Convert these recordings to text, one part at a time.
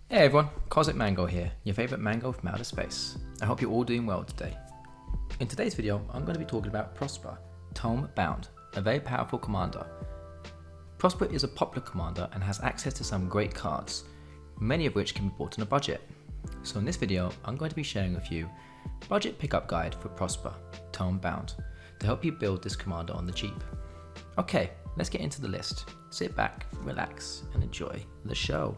Hey everyone, Cosmic Mango here, your favourite mango from outer space. I hope you're all doing well today. In today's video, I'm going to be talking about Prosper, Tome Bound, a very powerful commander. Prosper is a popular commander and has access to some great cards, many of which can be bought on a budget. So in this video, I'm going to be sharing with you a budget pickup guide for Prosper, Tome Bound, to help you build this commander on the cheap. Okay, let's get into the list. Sit back, relax, and enjoy the show.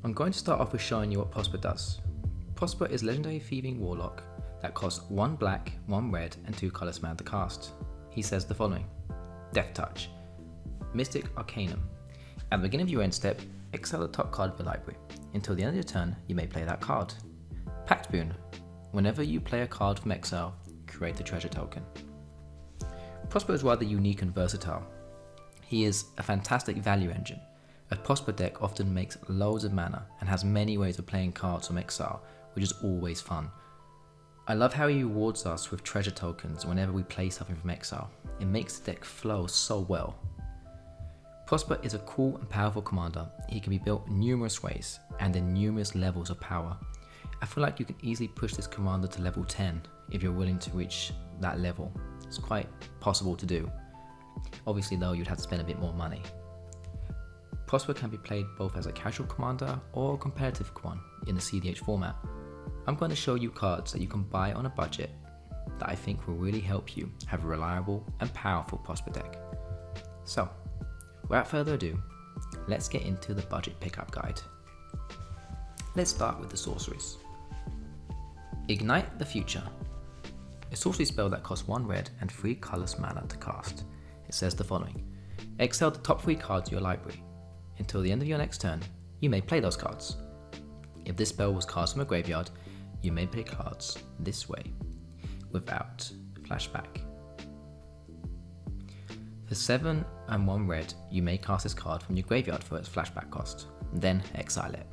I'm going to start off with showing you what Prosper does. Prosper is a legendary thieving warlock that costs 1 black, 1 red, and 2 colours mana to cast. He says the following: Death Touch, Mystic Arcanum. At the beginning of your end step, exile the top card of your library. Until the end of your turn, you may play that card. Pact Boon. Whenever you play a card from exile, create a treasure token. Prosper is rather unique and versatile. He is a fantastic value engine. A Prosper deck often makes loads of mana and has many ways of playing cards from exile, which is always fun. I love how he rewards us with treasure tokens whenever we play something from exile. It makes the deck flow so well. Prosper is a cool and powerful commander. He can be built numerous ways and in numerous levels of power. I feel like you can easily push this commander to level 10 if you're willing to reach that level. It's quite possible to do. Obviously though, you'd have to spend a bit more money. Prosper can be played both as a casual commander or a competitive one in the cEDH format. I'm going to show you cards that you can buy on a budget that I think will really help you have a reliable and powerful Prosper deck. So, without further ado, let's get into the budget pickup guide. Let's start with the Sorceries. Ignite the Future. A sorcery spell that costs 1 red and 3 colourless mana to cast. It says the following: exile the top 3 cards of your library. Until the end of your next turn, you may play those cards. If this spell was cast from a graveyard, you may play cards this way, without flashback. For 7 and 1 red, you may cast this card from your graveyard for its flashback cost, then exile it.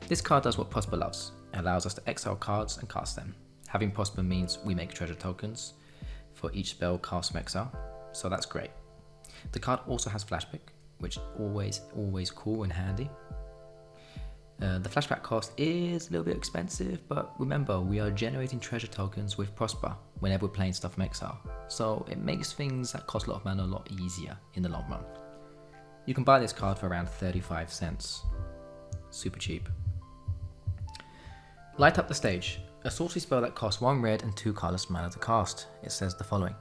This card does what Prosper loves. It allows us to exile cards and cast them. Having Prosper means we make treasure tokens for each spell cast from exile, so that's great. The card also has flashback, which is always cool and handy. The flashback cost is a little bit expensive, but remember, we are generating treasure tokens with Prosper whenever we're playing stuff from exile, so it makes things that cost a lot of mana a lot easier in the long run. You can buy this card for around 35 cents. Super cheap. Light Up the Stage. A sorcery spell that costs 1 red and 2 colourless mana to cast. It says the following: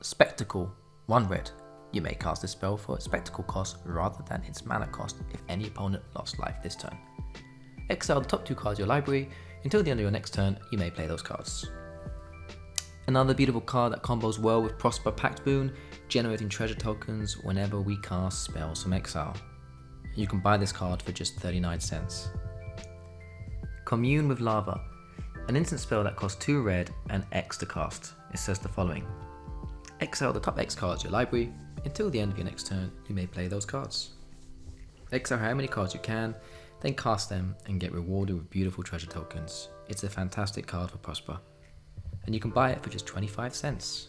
Spectacle, 1 red. You may cast this spell for its spectacle cost rather than its mana cost if any opponent lost life this turn. Exile the top 2 cards of your library. Until the end of your next turn, you may play those cards. Another beautiful card that combos well with Prosper Pact Boon, generating treasure tokens whenever we cast spells from exile. You can buy this card for just 39 cents. Commune with Lava. An instant spell that costs 2 red and X to cast. It says the following: exile the top X cards of your library. Until the end of your next turn, you may play those cards. Exile how many cards you can, then cast them and get rewarded with beautiful treasure tokens. It's a fantastic card for Prosper, and you can buy it for just 25 cents.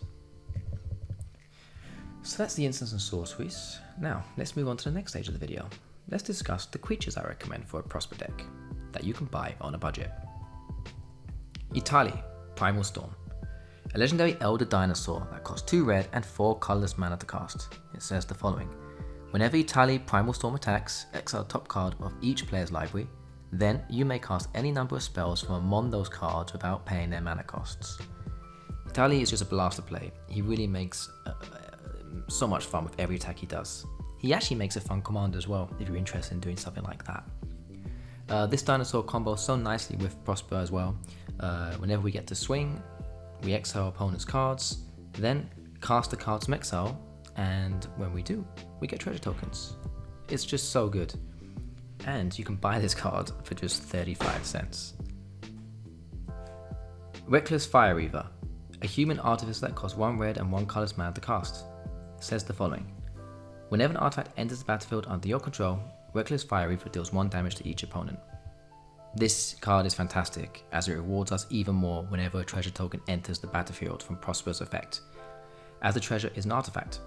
So that's the instants and sorceries. Now, let's move on to the next stage of the video. Let's discuss the creatures I recommend for a Prosper deck that you can buy on a budget. Itali, Primal Storm. A legendary elder dinosaur that costs 2 red and 4 colourless mana to cast. It says the following: whenever Itali Primal Storm attacks, exile the top card of each player's library. Then you may cast any number of spells from among those cards without paying their mana costs. Itali is just a blast to play. He really makes so much fun with every attack he does. He actually makes a fun commander as well, if you're interested in doing something like that. This dinosaur combos so nicely with Prosper as well. Whenever we get to swing, we exile opponent's cards, then cast the cards from exile, and when we do, we get treasure tokens. It's just so good. And you can buy this card for just 35 cents. Reckless Fire Reaver. A human artificer that costs 1 red and 1 colourless mana to cast. It says the following: whenever an artifact enters the battlefield under your control, Reckless Fire Reaver deals 1 damage to each opponent. This card is fantastic, as it rewards us even more whenever a treasure token enters the battlefield from Prosper's effect, as the treasure is an artifact.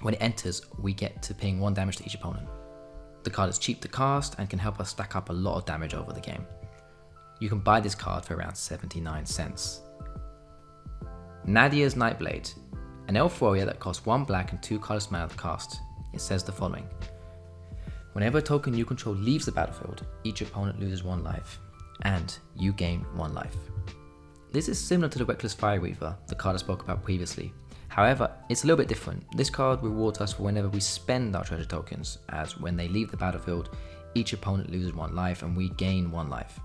When it enters, we get to ping 1 damage to each opponent. The card is cheap to cast and can help us stack up a lot of damage over the game. You can buy this card for around 79 cents. Nadia's Nightblade, an elf warrior that costs 1 black and 2 colorless mana to cast. It says the following: whenever a token you control leaves the battlefield, each opponent loses 1 life, and you gain 1 life. This is similar to the Reckless Fire Weaver, the card I spoke about previously. However, it's a little bit different. This card rewards us for whenever we spend our treasure tokens, as when they leave the battlefield, each opponent loses 1 life and we gain 1 life.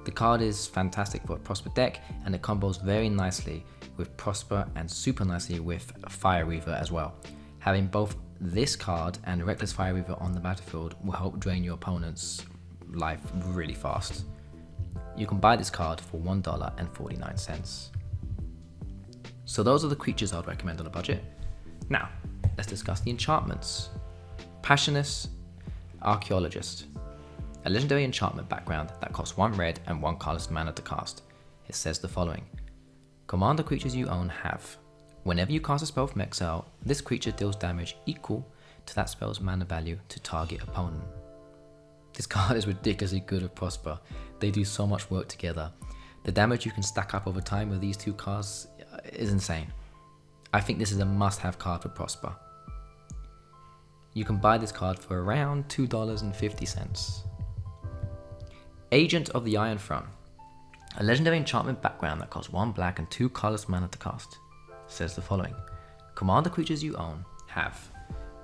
The card is fantastic for a Prosper deck, and it combos very nicely with Prosper and super nicely with Fire Weaver as well. Having both this card and Reckless Fire Weaver on the battlefield will help drain your opponent's life really fast. You can buy this card for $1.49. So those are the creatures I'd recommend on a budget. Now, let's discuss the enchantments. Passionist Archaeologist, a legendary enchantment background that costs 1 red and 1 colorless mana to cast. It says the following: command the creatures you own have. Whenever you cast a spell from exile, this creature deals damage equal to that spell's mana value to target opponent. This card is ridiculously good with Prosper. They do so much work together. The damage you can stack up over time with these 2 cards is insane. I think this is a must-have card for Prosper. You can buy this card for around $2.50. Agent of the Iron Throne, a legendary enchantment background that costs 1 black and 2 colorless mana to cast. Says the following: command the creatures you own have.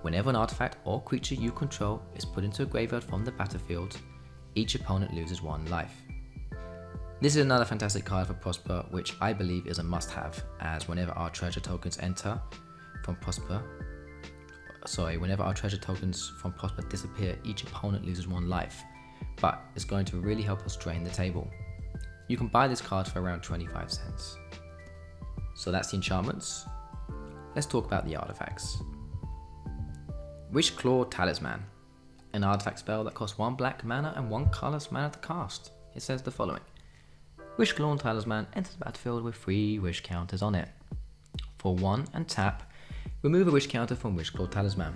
Whenever an artifact or creature you control is put into a graveyard from the battlefield, each opponent loses 1 life. This is another fantastic card for Prosper, which I believe is a must-have, as whenever our treasure tokens disappear, each opponent loses 1 life, but it's going to really help us drain the table. You can buy this card for around 25 cents. So that's the enchantments. Let's talk about the artifacts. Wishclaw Talisman, an artifact spell that costs 1 black mana and 1 colorless mana to cast. It says the following: Wishclaw Talisman enters the battlefield with 3 wish counters on it. For 1 and tap, remove a wish counter from Wishclaw Talisman.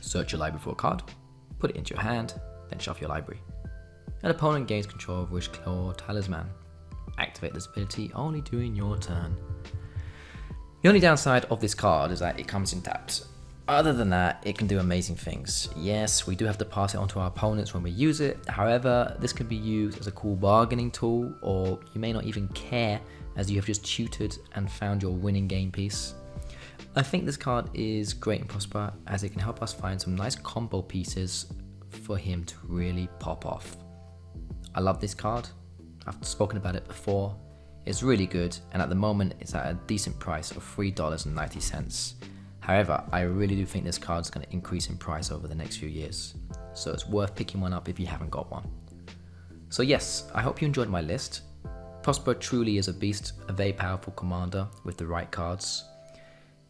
Search your library for a card, put it into your hand, then shuffle your library. An opponent gains control of Wishclaw Talisman. Activate this ability only during your turn. The only downside of this card is that it comes in tapped. Other than that, it can do amazing things. Yes, we do have to pass it on to our opponents when we use it. However, this can be used as a cool bargaining tool, or you may not even care as you have just tutored and found your winning game piece. I think this card is great in Prosper, as it can help us find some nice combo pieces for him to really pop off. I love this card. I've spoken about it before. It's really good, and at the moment it's at a decent price of $3.90. However, I really do think this card is going to increase in price over the next few years, so it's worth picking one up if you haven't got one. So yes, I hope you enjoyed my list. Prosper truly is a beast, a very powerful commander with the right cards.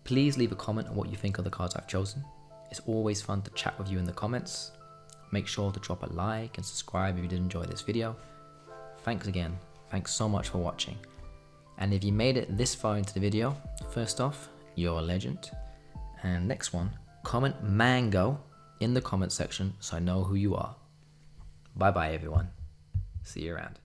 Please leave a comment on what you think of the cards I've chosen. It's always fun to chat with you in the comments. Make sure to drop a like and subscribe if you did enjoy this video. Thanks again, thanks so much for watching. And if you made it this far into the video, first off, you're a legend. And next one, comment mango in the comment section so I know who you are. Bye bye everyone. See you around.